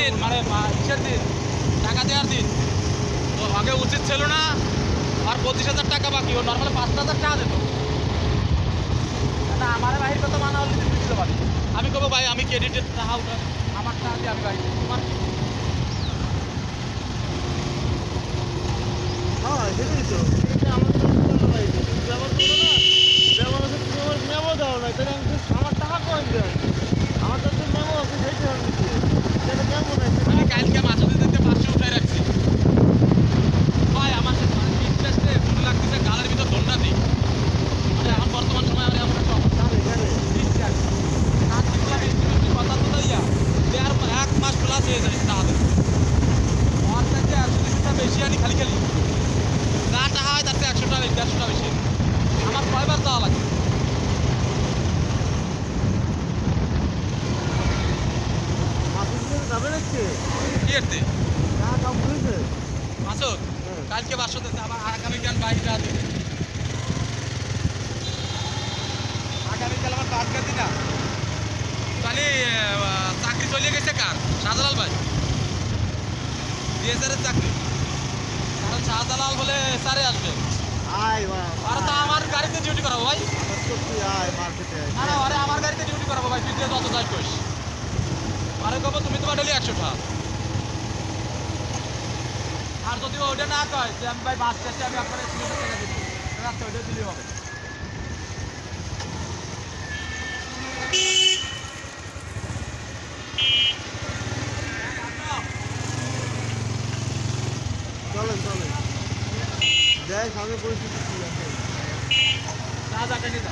দিন মানে কিসের দিন টাকা দেওয়ার দিন তো আগে উচিত ছিল না আর 25,000 টাকা বাকি ও নর্মালি 5,000 টাকা দিত না আমার বাহির কত মানা হলে দিতে পারি আমি কব ভাই আমি ক্রেডিটের টাকা উঠান আমার টাকা দিয়ে আমি ভাই তোমার হ্যাঁ সেটাই তো এটা আমার তো ভাই ব্যবহার করো না ব্যবহার আছে তুমি আমার মেমো দাও না তাহলে আমি আমার টাকা কই দেন আমার তো মেমো আছে সেইটা আমি দিচ্ছি সেটা কেমন আছে আমি কালকে মাসে দিতে 500 উঠাই রাখছি ভাই আমার ইন্টারেস্টে মনে লাগতেছে গালের ভিতর দণ্ডা দিই মানে এখন বর্তমান সময় আমি এমন একটা অবস্থা কথা তো ইয়া আর 1 মাস প্লাস হয়ে যায় তাহলে আর থেকে 100 টাকা বেশি আনি খালি খালি যা টাকা হয় তার থেকে 100 টাকা 150 টাকা বেশি আমার কয়বার যাওয়া লাগে যাবে নাকি কি এরতে টাকা কাম হয়েছে মাসুদ কালকে 500 দিতে আবার আগামীকাল 22 টাকা দিবে আগামীকাল আমার 5 টাকা দিনা তাহলে চাকরি চলে গেছে কার শাহজালাল ভাই ডিএসআর এর চাকরি কারণ শাহজালাল বলে স্যারে আসবে আয় বাবা আর তো আমার গাড়িতে ডিউটি করাবো ভাই সত্যি আয় মার্কেটে না না আরে আমার গাড়িতে ডিউটি করাবো ভাই তুই যত যাই কইস আরে কব তুমি তো বাড়ালি 100 টাকা আর যদি ওটা না কয় যে আমি ভাই বাস শেষে আমি আপনার 300 টাকা দিব রাস্তা ওটা দিলেই হবে চলেন চলেন দেখ আমি পরিস্থিতি কি আছে যা যা নিয়ে যা